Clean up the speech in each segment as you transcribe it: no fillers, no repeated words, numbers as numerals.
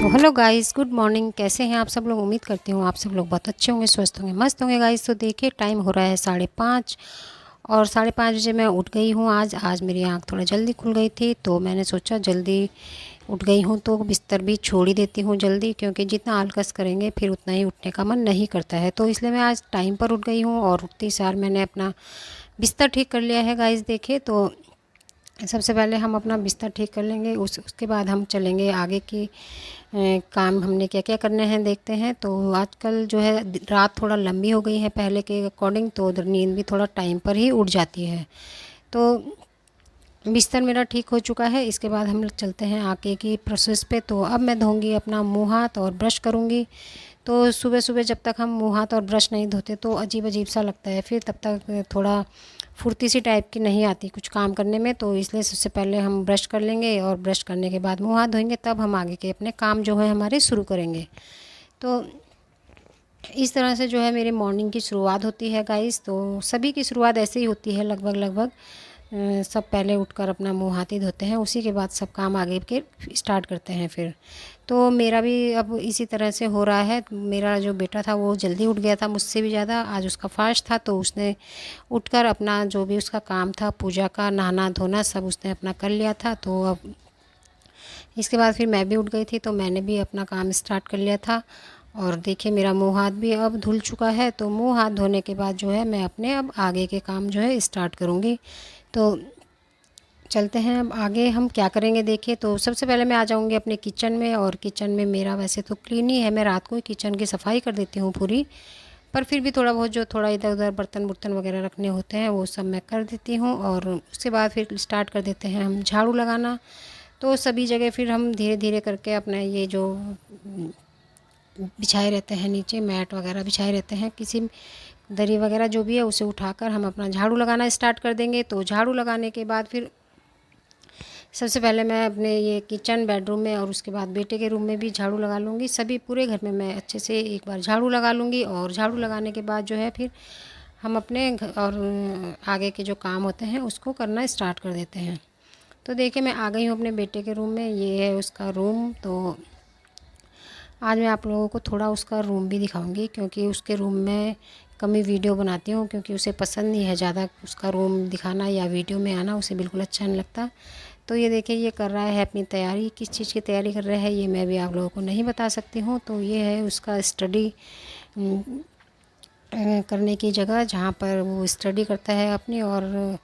तो hello guys, good morning. कैसे हैं आप सब लोग? उम्मीद करती हूँ आप सब लोग बहुत अच्छे होंगे, स्वस्थ होंगे, मस्त होंगे गाइस। तो देखिए टाइम हो रहा है 5:30 और 5:30 बजे मैं उठ गई हूँ। आज मेरी आँख थोड़ा जल्दी खुल गई थी, तो मैंने सोचा जल्दी उठ गई हूँ तो बिस्तर भी छोड़ ही देती हूँ जल्दी, क्योंकि जितना आलकस करेंगे फिर उतना ही उठने का मन नहीं करता है। तो इसलिए मैं आज टाइम पर उठ गई हूँ और उठते ही सार मैंने अपना बिस्तर ठीक कर लिया है गाइस। देखिए तो सबसे पहले हम अपना बिस्तर ठीक कर लेंगे, उसके बाद हम चलेंगे आगे की काम हमने क्या क्या करने हैं देखते हैं। तो आजकल जो है रात थोड़ा लंबी हो गई है पहले के अकॉर्डिंग, तो उधर नींद भी थोड़ा टाइम पर ही उठ जाती है। तो बिस्तर मेरा ठीक हो चुका है। इसके बाद हम लोग चलते हैं आगे की प्रोसेस पे। तो अब मैं धोऊंगी अपना मुंह हाथ और ब्रश करूंगी। तो सुबह सुबह जब तक हम मुंह हाथ और ब्रश नहीं धोते तो अजीब अजीब सा लगता है, फिर तब तक थोड़ा फुर्ती सी टाइप की नहीं आती कुछ काम करने में। तो इसलिए सबसे पहले हम ब्रश कर लेंगे और ब्रश करने के बाद मुंह हाथ धोएंगे, तब हम आगे के अपने काम जो है हमारे शुरू करेंगे। तो इस तरह से जो है मेरी मॉर्निंग की शुरुआत होती है गाइस। तो सभी की शुरुआत ऐसे ही होती है लगभग लगभग। सब पहले उठकर अपना मुंह हाथ ही धोते हैं, उसी के बाद सब काम आगे के स्टार्ट करते हैं फिर। तो मेरा भी अब इसी तरह से हो रहा है। मेरा जो बेटा था वो जल्दी उठ गया था मुझसे भी ज़्यादा। आज उसका फास्ट था, तो उसने उठकर अपना जो भी उसका काम था पूजा का, नहाना धोना सब उसने अपना कर लिया था। तो अब इसके बाद फिर मैं भी उठ गई थी, तो मैंने भी अपना काम स्टार्ट कर लिया था। और देखिए मेरा मुंह हाथ भी अब धुल चुका है। तो मुंह हाथ धोने के बाद जो है मैं अपने अब आगे के काम जो है स्टार्ट करूँगी। तो चलते हैं अब आगे हम क्या करेंगे। देखिए तो सबसे पहले मैं आ जाऊँगी अपने किचन में, और किचन में मेरा वैसे तो क्लीन ही है, मैं रात को ही किचन की सफाई कर देती हूँ पूरी। पर फिर भी थोड़ा बहुत जो थोड़ा इधर उधर बर्तन बुर्तन वगैरह रखने होते हैं वो सब मैं कर देती हूँ। और उसके बाद फिर स्टार्ट कर देते हैं हम झाड़ू लगाना। तो सभी जगह फिर हम धीरे धीरे करके अपना ये जो बिछाए रहते हैं नीचे मैट वगैरह बिछाए रहते हैं, किसी दरी वगैरह जो भी है उसे उठाकर हम अपना झाड़ू लगाना स्टार्ट कर देंगे। तो झाड़ू लगाने के बाद फिर सबसे पहले मैं अपने ये किचन बेडरूम में और उसके बाद बेटे के रूम में भी झाड़ू लगा लूँगी। सभी पूरे घर में मैं अच्छे से एक बार झाड़ू लगा लूँगी। और झाड़ू लगाने के बाद जो है फिर हम अपने और आगे के जो काम होते हैं उसको करना स्टार्ट कर देते हैं। तो देखिए मैं आ गई हूँ अपने बेटे के रूम में, ये है उसका रूम। तो आज मैं आप लोगों को थोड़ा उसका रूम भी दिखाऊंगी, क्योंकि उसके रूम में कम ही वीडियो बनाती हूँ, क्योंकि उसे पसंद नहीं है ज़्यादा उसका रूम दिखाना या वीडियो में आना, उसे बिल्कुल अच्छा नहीं लगता। तो ये देखिए ये कर रहा है अपनी तैयारी, किस चीज़ की तैयारी कर रहा है ये मैं भी आप लोगों को नहीं बता सकती हूँ। तो ये है उसका स्टडी करने की जगह, जहाँ पर वो स्टडी करता है अपनी, और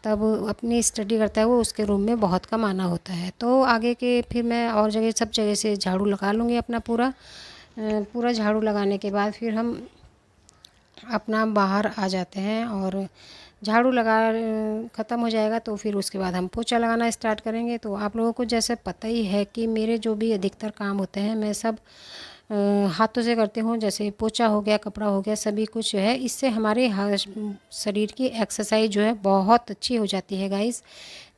तब अपनी स्टडी करता है वो, उसके रूम में बहुत कम आना होता है। तो आगे के फिर मैं और जगह सब जगह से झाड़ू लगा लूँगी अपना पूरा। पूरा झाड़ू लगाने के बाद फिर हम अपना बाहर आ जाते हैं, और झाड़ू लगा ख़त्म हो जाएगा तो फिर उसके बाद हम पोछा लगाना स्टार्ट करेंगे। तो आप लोगों को जैसे पता ही है कि मेरे जो भी अधिकतर काम होते हैं मैं सब हाथों से करती हूँ। जैसे पोछा हो गया, कपड़ा हो गया, सभी कुछ जो है इससे हमारे शरीर की एक्सरसाइज जो है बहुत अच्छी हो जाती है गाइस।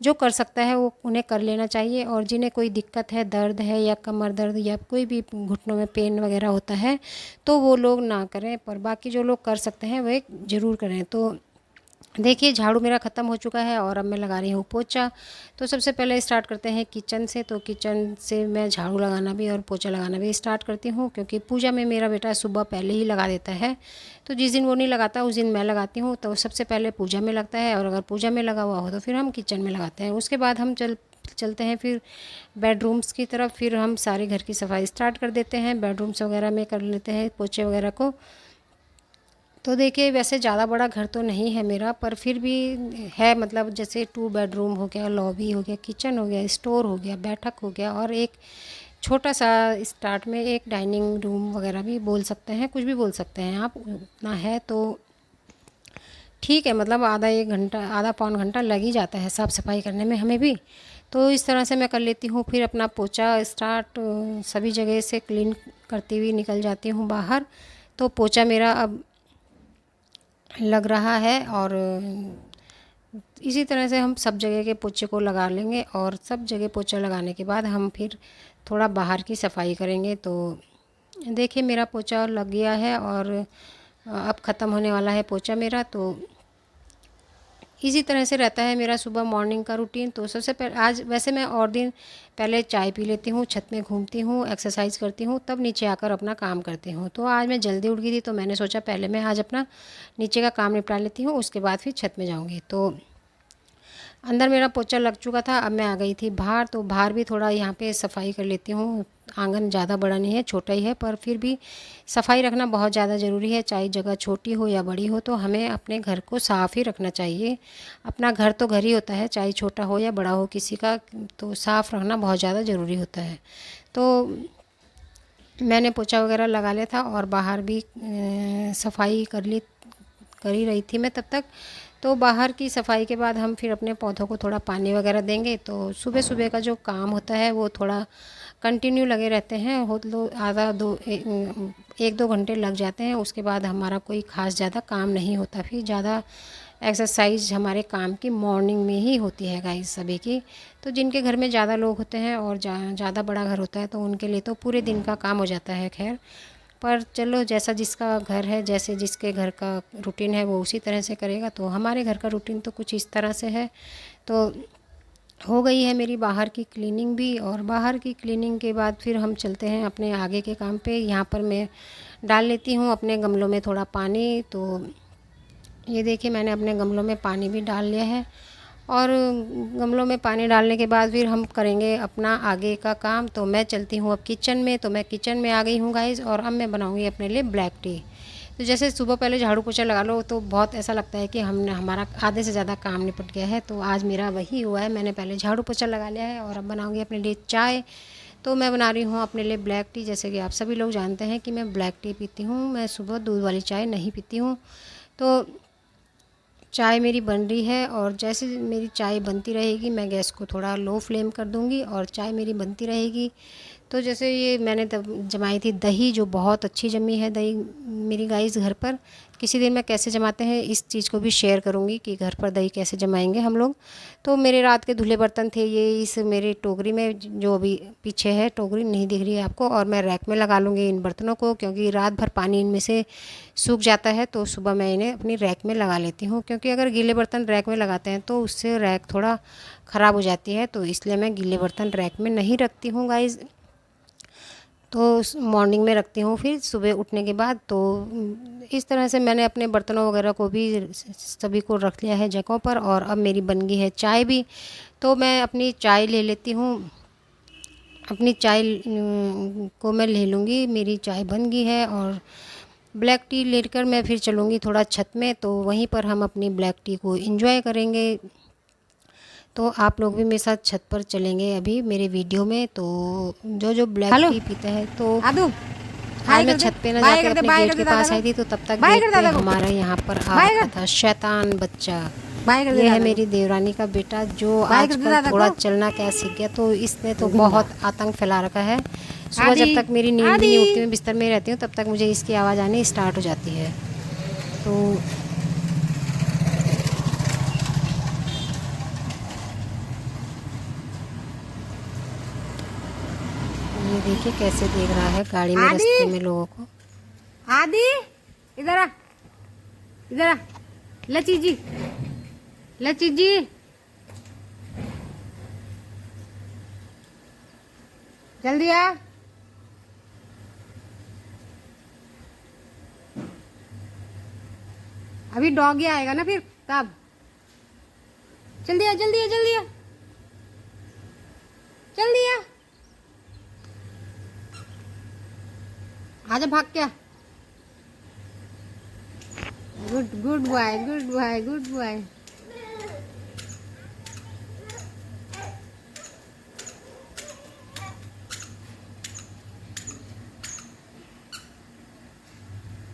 जो कर सकता है वो उन्हें कर लेना चाहिए, और जिन्हें कोई दिक्कत है, दर्द है या कमर दर्द या कोई भी घुटनों में पेन वगैरह होता है तो वो लोग ना करें, पर बाकी जो लोग कर सकते हैं वे ज़रूर करें। तो देखिए झाड़ू मेरा ख़त्म हो चुका है और अब मैं लगा रही हूँ पोछा। तो सबसे पहले स्टार्ट करते हैं किचन से। तो किचन से मैं झाड़ू लगाना भी और पोछा लगाना भी स्टार्ट करती हूँ, क्योंकि पूजा में मेरा बेटा सुबह पहले ही लगा देता है। तो जिस दिन वो नहीं लगाता उस दिन मैं लगाती हूँ। तो सबसे पहले पूजा में लगता है, और अगर पूजा में लगा हुआ हो तो फिर हम किचन में लगाते हैं। उसके बाद हम चलते हैं फिर बेडरूम्स की तरफ। फिर हम सारे घर की सफाई स्टार्ट कर देते हैं, बेडरूम्स वगैरह में कर लेते हैं पोछे वगैरह को। तो देखिए वैसे ज़्यादा बड़ा घर तो नहीं है मेरा, पर फिर भी है, मतलब जैसे 2 बेडरूम हो गया, लॉबी हो गया, किचन हो गया, स्टोर हो गया, बैठक हो गया, और एक छोटा सा स्टार्ट में एक डाइनिंग रूम वगैरह भी बोल सकते हैं, कुछ भी बोल सकते हैं आप, उतना है। तो ठीक है, मतलब आधा एक घंटा, आधा पौन घंटा लग ही जाता है साफ़ सफाई करने में हमें भी। तो इस तरह से मैं कर लेती हूँ। फिर अपना पोछा स्टार्ट सभी जगह से क्लीन करती हुई निकल जाती हूँ बाहर। तो पोछा मेरा अब लग रहा है, और इसी तरह से हम सब जगह के पोछे को लगा लेंगे। और सब जगह पोछा लगाने के बाद हम फिर थोड़ा बाहर की सफाई करेंगे। तो देखिए मेरा पोछा लग गया है, और अब ख़त्म होने वाला है पोछा मेरा। तो इसी तरह से रहता है मेरा सुबह मॉर्निंग का रूटीन। तो सबसे पहले आज वैसे मैं और दिन पहले चाय पी लेती हूँ, छत में घूमती हूँ, एक्सरसाइज करती हूँ, तब नीचे आकर अपना काम करती हूँ। तो आज मैं जल्दी उठ गई थी, तो मैंने सोचा पहले मैं आज अपना नीचे का काम निपटा लेती हूँ, उसके बाद फिर छत में जाऊँगी। तो अंदर मेरा पोछा लग चुका था, अब मैं आ गई थी बाहर। तो बाहर भी थोड़ा यहाँ पे सफाई कर लेती हूँ। आंगन ज़्यादा बड़ा नहीं है, छोटा ही है, पर फिर भी सफाई रखना बहुत ज़्यादा ज़रूरी है। चाहे जगह छोटी हो या बड़ी हो, तो हमें अपने घर को साफ़ ही रखना चाहिए। अपना घर तो घर ही होता है, चाहे छोटा हो या बड़ा हो किसी का, तो साफ़ रखना बहुत ज़्यादा ज़रूरी होता है। तो मैंने पोछा वगैरह लगा लिया था और बाहर भी सफाई कर ही रही थी मैं तब तक। तो बाहर की सफाई के बाद हम फिर अपने पौधों को थोड़ा पानी वगैरह देंगे। तो सुबह सुबह का जो काम होता है वो थोड़ा कंटिन्यू लगे रहते हैं, हो लो आधा दो एक दो घंटे लग जाते हैं। उसके बाद हमारा कोई ख़ास ज़्यादा काम नहीं होता। फिर ज़्यादा एक्सरसाइज हमारे काम की मॉर्निंग में ही होती है गाइस सभी की। तो जिनके घर में ज़्यादा लोग होते हैं और ज़्यादा बड़ा घर होता है, तो उनके लिए तो पूरे दिन का काम हो जाता है। खैर, पर चलो जैसा जिसका घर है, जैसे जिसके घर का रूटीन है वो उसी तरह से करेगा। तो हमारे घर का रूटीन तो कुछ इस तरह से है। तो हो गई है मेरी बाहर की क्लीनिंग भी, और बाहर की क्लीनिंग के बाद फिर हम चलते हैं अपने आगे के काम पे। यहाँ पर मैं डाल लेती हूँ अपने गमलों में थोड़ा पानी। तो ये देखिए मैंने अपने गमलों में पानी भी डाल लिया है, और गमलों में पानी डालने के बाद फिर हम करेंगे अपना आगे का काम। तो मैं चलती हूँ अब किचन में। तो मैं किचन में आ गई हूँ गाइस, और अब मैं बनाऊँगी अपने लिए ब्लैक टी। तो जैसे सुबह पहले झाड़ू पोछा लगा लो तो बहुत ऐसा लगता है कि हमने हमारा आधे से ज़्यादा काम निपट गया है। तो आज मेरा वही हुआ है, मैंने पहले झाड़ू पोछा लगा लिया है और अब बनाऊँगी अपने लिए चाय। तो मैं बना रही हूँ अपने लिए ब्लैक टी। जैसे कि आप सभी लोग जानते हैं कि मैं ब्लैक टी पीती हूँ, मैं सुबह दूध वाली चाय नहीं पीती हूँ। तो चाय मेरी बन रही है, और जैसे मेरी चाय बनती रहेगी मैं गैस को थोड़ा लो फ्लेम कर दूंगी और चाय मेरी बनती रहेगी। तो जैसे ये मैंने तब जमाई थी दही, जो बहुत अच्छी जमी है दही मेरी गाइस घर पर। किसी दिन मैं कैसे जमाते हैं इस चीज़ को भी शेयर करूंगी कि घर पर दही कैसे जमाएंगे हम लोग। तो मेरे रात के धुले बर्तन थे ये इस मेरी टोकरी में, जो अभी पीछे है टोकरी नहीं दिख रही है आपको, और मैं रैक में लगा लूँगी इन बर्तनों को, क्योंकि रात भर पानी इनमें से सूख जाता है। तो सुबह मैं इन्हें अपनी रैक में लगा लेती हूँ, क्योंकि अगर गीले बर्तन रैक में लगाते हैं तो उससे रैक थोड़ा ख़राब हो जाती है। तो इसलिए मैं गीले बर्तन रैक में नहीं रखती हूँ गाइज़। तो मॉर्निंग में रखती हूँ फिर सुबह उठने के बाद। तो इस तरह से मैंने अपने बर्तनों वगैरह को भी सभी को रख लिया है जगहों पर, और अब मेरी बन गई है चाय भी। तो मैं अपनी चाय ले लेती हूँ, अपनी चाय को मैं ले लूँगी। मेरी चाय बन गई है, और ब्लैक टी लेकर मैं फिर चलूँगी थोड़ा छत में। तो वहीं पर हम अपनी ब्लैक टी को एंजॉय करेंगे। तो आप लोग भी मेरे साथ छत पर चलेंगे अभी मेरे वीडियो में। तो जो जो ब्लैक टी पीता है, तो आदू आज मैं छत पे ना जाके अपने गेट के पास आई थी, तो तब तक गेट पे हमारे यहाँ पर आ रखा था शैतान बच्चा। ये है मेरी देवरानी का बेटा, जो आजकल थोड़ा चलना क्या सीख गया। तो इसने तो बहुत आतंक फैला रखा है। सुबह जब तक मेरी नींद भी नहीं उठती, मैं बिस्तर में रहती हूँ, तब तक मुझे इसकी आवाज़ आनी स्टार्ट हो जाती है। तो ये देखिए कैसे देख रहा है गाड़ी में, रास्ते में लोगों को। आदि इधर आ, इधर आ, लची जी, लची जी, जल्दी आ। अभी डॉगी आएगा ना फिर तब। जल्दी आ, जल्दी आ, जल्दी आ, जल्दी आ, आजा भाग क्या। Good good boy, good boy, good boy.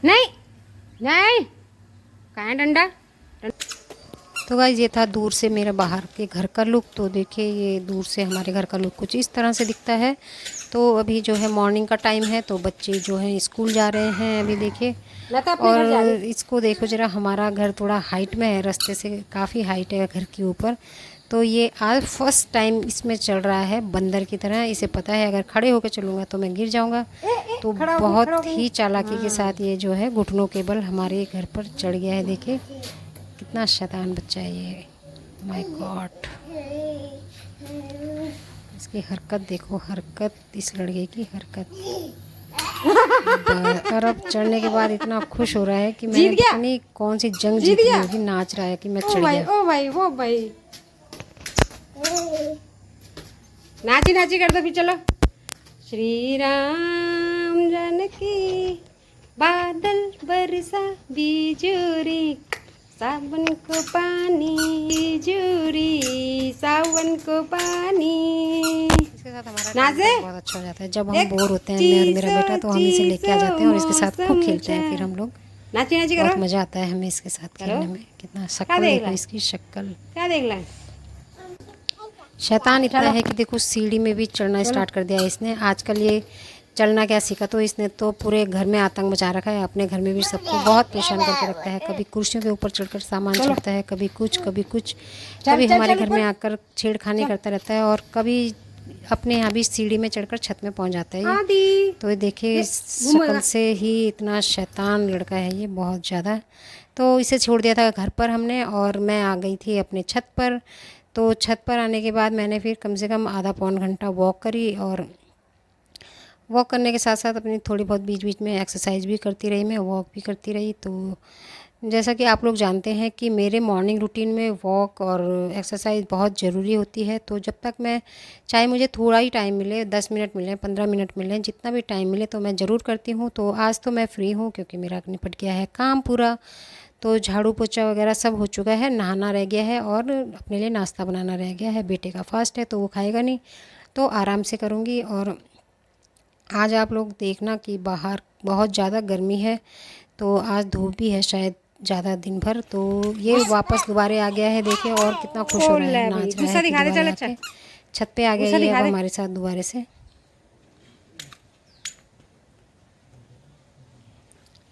नहीं नहीं, कहाँ डंडा। तो गाइस ये था दूर से मेरा बाहर के घर का लुक। तो देखिए ये दूर से हमारे घर का लुक कुछ इस तरह से दिखता है। तो अभी जो है मॉर्निंग का टाइम है, तो बच्चे जो हैं स्कूल जा रहे हैं अभी देखिए। और इसको देखो ज़रा, हमारा घर थोड़ा हाइट में है, रास्ते से काफ़ी हाइट है घर के ऊपर। तो ये आज फर्स्ट टाइम इसमें चल रहा है बंदर की तरह। इसे पता है अगर खड़े होकर चलूँगा तो मैं गिर जाऊँगा। तो बहुत ही चालाकी के साथ ये जो है घुटनों के बल हमारे घर पर चढ़ गया है। देखिए कितना शैतान बच्चा है ये, माय गॉड। इसकी हरकत देखो, हरकत, इस लड़के की हरकत। और अब चढ़ने के बाद इतना खुश हो रहा है कि मैंने पता नहीं कौन सी जंग जीत ली होगी, नाच रहा है कि मैं चढ़ गया। ओ भाई वो भाई, नाची नाची कर दो फिर, चलो। श्री राम जानकी बादल बरसा बिजुरी, सावन को पानी बिजुरी, सावन को पानी। इसके साथ हमारा नाचे बहुत अच्छा हो जाता है। जब हम बोर होते हैं, मैं और मेरा बेटा, तो हम इसे लेके आ जाते हैं और इसके साथ खूब खेलते हैं फिर हम लोग। नाची नाची बहुत करो। मज़ा आता है हमें इसके साथ खेलने में। कितना शक्ल देख देखो ला? इसकी शक्ल। क्या देख ला? शैतान इतना है कि देखो सीढ़ी में भी चढ़ना स्टार्ट कर दिया है इसने। आजकल ये चलना क्या सीखा, तो इसने तो पूरे घर में आतंक मचा रखा है। अपने घर में भी सबको बहुत परेशान करके रखता है। कभी कुर्सियों के ऊपर चढ़कर सामान चढ़ता है, कभी कुछ कभी कुछ, कभी हमारे घर में आकर छेड़खानी करता रहता है, और कभी अपने यहाँ भी सीढ़ी में चढ़कर छत में पहुँच जाता है ये। आदि तो ये देखिए, इस शक्ल से ही इतना शैतान लड़का है ये, बहुत ज़्यादा। तो इसे छोड़ दिया था घर पर हमने, और मैं आ गई थी अपने छत पर। तो छत पर आने के बाद मैंने फिर कम से कम आधा पौन घंटा वॉक करी, और वॉक करने के साथ साथ अपनी थोड़ी बहुत बीच बीच में एक्सरसाइज भी करती रही, मैं वॉक भी करती रही। तो जैसा कि आप लोग जानते हैं कि मेरे मॉर्निंग रूटीन में वॉक और एक्सरसाइज बहुत ज़रूरी होती है। तो जब तक मैं, चाहे मुझे थोड़ा ही टाइम मिले, 10 मिनट मिले, 15 मिनट मिले, जितना भी टाइम मिले, तो मैं ज़रूर करती हूँ। तो आज तो मैं फ्री हूँ क्योंकि मेरा निपट गया है काम पूरा। तो झाड़ू पोछा वगैरह सब हो चुका है, नहाना रह गया है, और अपने लिए नाश्ता बनाना रह गया है। बेटे का फास्ट है तो वो खाएगा नहीं, तो आराम से करूँगी। और आज आप लोग देखना कि बाहर बहुत ज़्यादा गर्मी है, तो आज धूप भी है शायद ज़्यादा दिन भर। तो ये वापस दोबारे आ गया है, देखिए, और कितना खुश हो रहा है, नाच रहा है कि दोबारे आके छत पे आ गया ये अब हमारे साथ दोबारे से।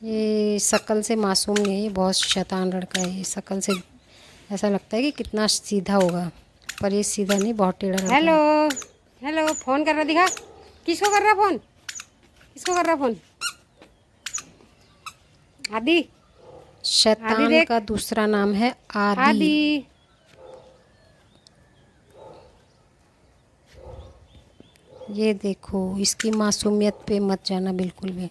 ये शक्ल से मासूम नहीं है, ये बहुत शैतान लड़का है। ये शक्ल से ऐसा लगता है कि कितना सीधा होगा, पर ये सीधा नहीं, बहुत टेढ़ा लड़का है। हेलो हेलो, फोन कर रहा, दिखा किसको कर रहा फोन, किसको कर रहा फोन? आदि, शैतान का दूसरा नाम है आदि। आदि। ये देखो, इसकी मासूमियत पे मत जाना बिल्कुल भी।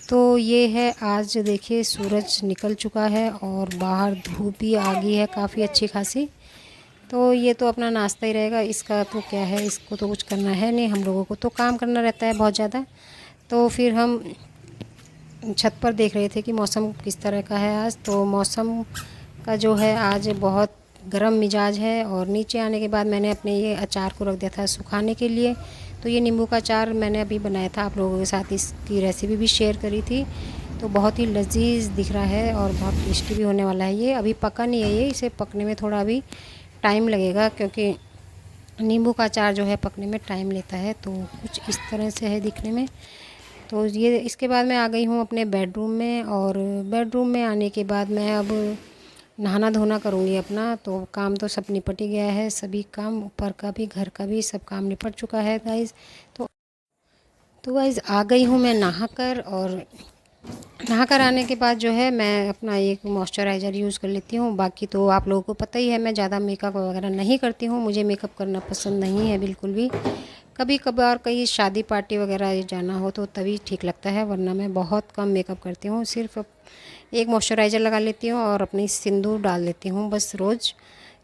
तो ये है, आज देखिए सूरज निकल चुका है और बाहर धूप भी आ गई है काफ़ी अच्छी खासी। तो ये तो अपना नाश्ता ही रहेगा, इसका तो क्या है, इसको तो कुछ करना है नहीं, हम लोगों को तो काम करना रहता है बहुत ज़्यादा। तो फिर हम छत पर देख रहे थे कि मौसम किस तरह का है आज। तो मौसम का जो है आज बहुत गर्म मिजाज है। और नीचे आने के बाद मैंने अपने ये अचार को रख दिया था सुखाने के लिए। तो ये नींबू का अचार मैंने अभी बनाया था, आप लोगों के साथ इसकी रेसिपी भी शेयर करी थी। तो बहुत ही लजीज दिख रहा है और बहुत टेस्टी भी होने वाला है। ये अभी पका नहीं है, ये इसे पकने में थोड़ा अभी टाइम लगेगा, क्योंकि नींबू का अचार जो है पकने में टाइम लेता है। तो कुछ इस तरह से है दिखने में। तो ये, इसके बाद मैं आ गई हूँ अपने बेडरूम में, और बेडरूम में आने के बाद मैं अब नहाना धोना करूँगी अपना। तो काम तो सब निपट ही गया है, सभी काम, ऊपर का भी घर का भी सब काम निपट चुका है गाइज़। तो गाइज़ आ गई हूँ मैं नहाकर, और नहाकर आने के बाद जो है मैं अपना एक मॉइस्चराइज़र यूज़ कर लेती हूँ। बाकी तो आप लोगों को पता ही है, मैं ज़्यादा मेकअप वगैरह नहीं करती हूँ, मुझे मेकअप करना पसंद नहीं है बिल्कुल भी। कभी कभार कहीं शादी पार्टी वगैरह जाना हो तो तभी ठीक लगता है, वरना मैं बहुत कम मेकअप करती हूँ। सिर्फ एक मॉइस्चराइज़र लगा लेती हूँ और अपनी सिंदूर डाल लेती हूँ बस रोज़।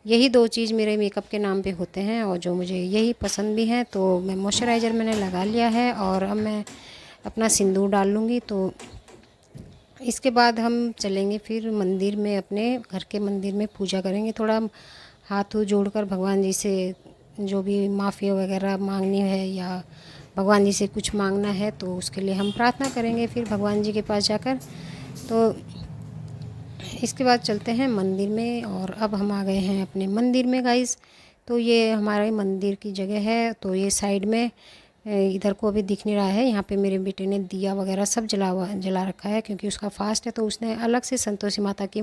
यही दो चीज़ मेरे मेकअप के नाम पे होते हैं, और जो मुझे यही पसंद भी हैं। तो मैं मॉइस्चराइज़र मैंने लगा लिया है, और अब मैं अपना सिंदूर डाल लूँगी। तो इसके बाद हम चलेंगे फिर मंदिर में, अपने घर के मंदिर में पूजा करेंगे। थोड़ा हाथ जोड़कर भगवान जी से जो भी माफ़ी वगैरह मांगनी है, या भगवान जी से कुछ मांगना है, तो उसके लिए हम प्रार्थना करेंगे फिर भगवान जी के पास जाकर। तो इसके बाद चलते हैं मंदिर में, और अब हम आ गए हैं अपने मंदिर में गाइस। तो ये हमारे मंदिर की जगह है। तो ये साइड में इधर को अभी दिख नहीं रहा है, यहाँ पे मेरे बेटे ने दिया वगैरह सब जला रखा है, क्योंकि उसका फास्ट है। तो उसने अलग से संतोषी माता की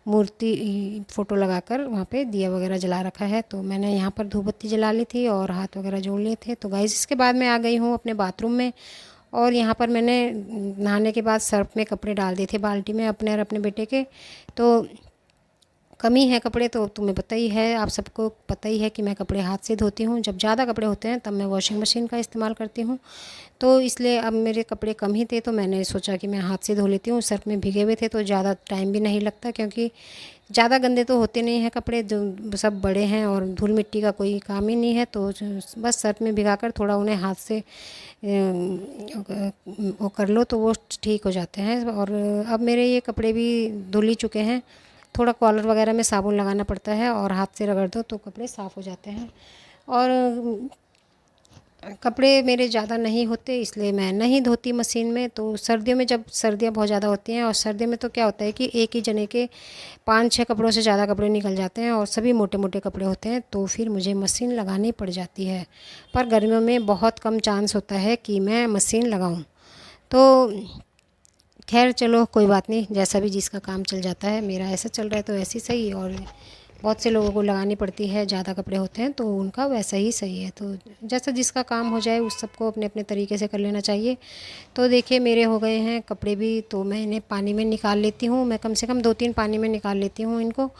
मूर्ति फ़ोटो लगाकर वहाँ पे दिया वगैरह जला रखा है। तो मैंने यहाँ पर धूप बत्ती जला ली थी और हाथ वगैरह जोड़ लिए थे। तो गाइस इसके बाद मैं आ गई हूँ अपने बाथरूम में, और यहाँ पर मैंने नहाने के बाद सर्फ में कपड़े डाल दिए थे बाल्टी में, अपने और अपने बेटे के। तो कमी है कपड़े तो तुम्हें पता ही है, आप सबको पता ही है कि मैं कपड़े हाथ से धोती हूँ। जब ज़्यादा कपड़े होते हैं तब मैं वॉशिंग मशीन का इस्तेमाल करती हूँ। तो इसलिए अब मेरे कपड़े कम ही थे तो मैंने सोचा कि मैं हाथ से धो लेती हूँ। सर्फ में भीगे हुए थे तो ज़्यादा टाइम भी नहीं लगता, क्योंकि ज़्यादा गंदे तो होते नहीं हैं कपड़े, जो सब बड़े हैं और धूल मिट्टी का कोई काम ही नहीं है। तो बस सर्फ में भिगा कर थोड़ा उन्हें हाथ से वो कर लो तो वो ठीक हो जाते हैं। और अब मेरे ये कपड़े भी धुल ही चुके हैं। थोड़ा कॉलर वगैरह में साबुन लगाना पड़ता है और हाथ से रगड़ दो तो कपड़े साफ़ हो जाते हैं। और कपड़े मेरे ज़्यादा नहीं होते इसलिए मैं नहीं धोती मशीन में। तो सर्दियों में, जब सर्दियाँ बहुत ज़्यादा होती हैं, और सर्दियों में तो क्या होता है कि एक ही जने के 5-6 कपड़ों से ज़्यादा कपड़े निकल जाते हैं और सभी मोटे मोटे कपड़े होते हैं, तो फिर मुझे मशीन लगानी पड़ जाती है। पर गर्मियों में बहुत कम चांस होता है कि मैं मशीन लगाऊँ। तो खैर चलो कोई बात नहीं, जैसा भी जिसका काम चल जाता है। मेरा ऐसा चल रहा है तो ऐसे ही सही, और बहुत से लोगों को लगानी पड़ती है, ज़्यादा कपड़े होते हैं तो उनका वैसा ही सही है। तो जैसा जिसका काम हो जाए उस सबको अपने अपने तरीके से कर लेना चाहिए। तो देखिए मेरे हो गए हैं कपड़े भी, तो मैं इन्हें पानी में निकाल लेती हूँ। मैं कम से कम 2-3 पानी में निकाल लेती हूँ इनको,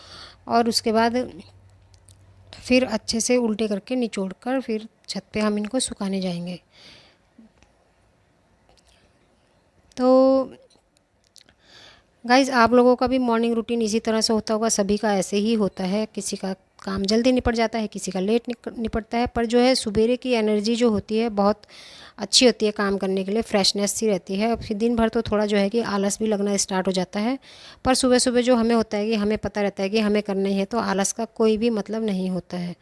और उसके बाद फिर अच्छे से उल्टे करके निचोड़ कर फिर छत पे हम इनको सुखाने जाएंगे। तो गाइज़ आप लोगों का भी मॉर्निंग रूटीन इसी तरह से होता होगा, सभी का ऐसे ही होता है। किसी का काम जल्दी निपट जाता है, किसी का लेट निपटता है। पर जो है सुबेरे की एनर्जी जो होती है बहुत अच्छी होती है काम करने के लिए, फ्रेशनेस सी रहती है। फिर दिन भर तो थोड़ा जो है कि आलस भी लगना स्टार्ट हो जाता है। पर सुबह सुबह जो हमें होता है कि हमें पता रहता है कि हमें करना ही है, तो आलस का कोई भी मतलब नहीं होता है।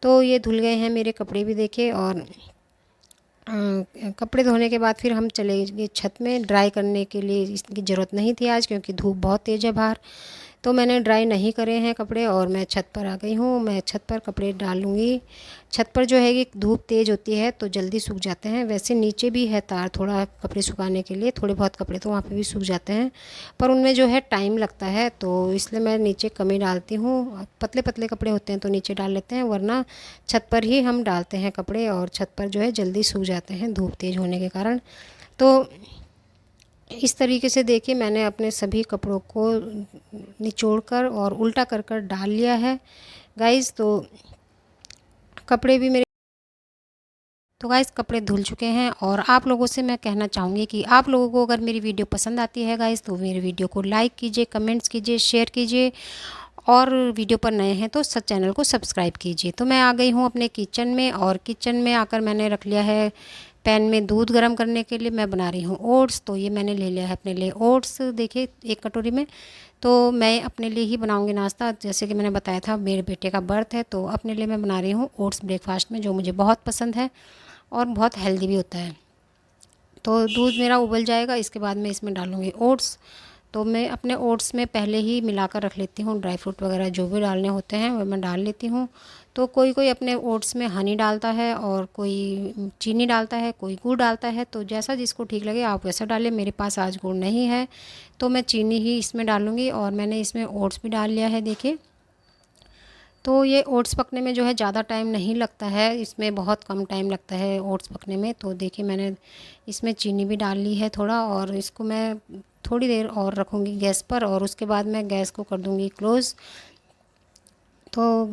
तो ये धुल गए हैं मेरे कपड़े भी देखे, और कपड़े धोने के बाद फिर हम चले गए छत में ड्राई करने के लिए। इसकी ज़रूरत नहीं थी आज, क्योंकि धूप बहुत तेज़ है बाहर, तो मैंने ड्राई नहीं करे हैं कपड़े और मैं छत पर आ गई हूँ। मैं छत पर कपड़े डालूँगी। छत पर जो है कि धूप तेज़ होती है तो जल्दी सूख जाते हैं। वैसे नीचे भी है तार थोड़ा कपड़े सुखाने के लिए, थोड़े बहुत कपड़े तो वहाँ पे भी सूख जाते हैं, पर उनमें जो है टाइम लगता है, तो इसलिए मैं नीचे कम ही डालती हूँ। पतले पतले कपड़े होते हैं तो नीचे डाल लेते हैं, वरना छत पर ही हम डालते हैं कपड़े, और छत पर जो है जल्दी सूख जाते हैं धूप तेज़ होने के कारण। तो इस तरीके से देखिए मैंने अपने सभी कपड़ों को निचोड़ कर और उल्टा कर कर डाल लिया है गाइज़। तो कपड़े भी मेरे, तो गाइज़ कपड़े धुल चुके हैं। और आप लोगों से मैं कहना चाहूँगी कि आप लोगों को अगर मेरी वीडियो पसंद आती है गाइज़, तो मेरी वीडियो को लाइक कीजिए, कमेंट्स कीजिए, शेयर कीजिए, और वीडियो पर नए हैं तो सब चैनल को सब्सक्राइब कीजिए। तो मैं आ गई हूँ अपने किचन में, और किचन में आकर मैंने रख लिया है पैन में दूध गर्म करने के लिए। मैं बना रही हूँ ओट्स, तो ये मैंने ले लिया है अपने लिए ओट्स, देखिए एक कटोरी में। तो मैं अपने लिए ही बनाऊँगी नाश्ता, जैसे कि मैंने बताया था मेरे बेटे का बर्थ है, तो अपने लिए मैं बना रही हूँ ओट्स ब्रेकफास्ट में, जो मुझे बहुत पसंद है और बहुत हेल्दी भी होता है। तो दूध मेरा उबल जाएगा, इसके बाद मैं इसमें डालूँगी ओट्स। तो मैं अपने ओट्स में पहले ही मिलाकर रख लेती हूँ, ड्राई फ्रूट वगैरह जो भी डालने होते हैं वो मैं डाल लेती हूँ। तो कोई कोई अपने ओट्स में हनी डालता है और कोई चीनी डालता है, कोई गुड़ डालता है, तो जैसा जिसको ठीक लगे आप वैसा डालें। मेरे पास आज गुड़ नहीं है तो मैं चीनी ही इसमें डालूँगी, और मैंने इसमें ओट्स भी डाल लिया है देखिए। तो ये ओट्स पकने में जो है ज़्यादा टाइम नहीं लगता है, इसमें बहुत कम टाइम लगता है ओट्स पकने में। तो देखिए मैंने इसमें चीनी भी डाल ली है थोड़ा, और इसको मैं थोड़ी देर और रखूँगी गैस पर, और उसके बाद मैं गैस को कर दूँगी क्लोज़। तो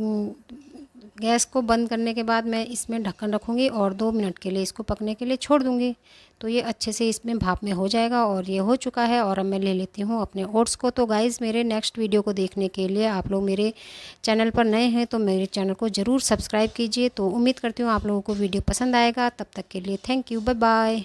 गैस को बंद करने के बाद मैं इसमें ढक्कन रखूँगी और 2 मिनट के लिए इसको पकने के लिए छोड़ दूँगी। तो ये अच्छे से इसमें भाप में हो जाएगा, और ये हो चुका है। और अब मैं ले लेती हूँ अपने ओट्स को। तो गाइज़ मेरे नेक्स्ट वीडियो को देखने के लिए आप लोग मेरे चैनल पर नए हैं तो मेरे चैनल को ज़रूर सब्सक्राइब कीजिए। तो उम्मीद करती हूँ आप लोगों को वीडियो पसंद आएगा। तब तक के लिए थैंक यू, बाय बाय।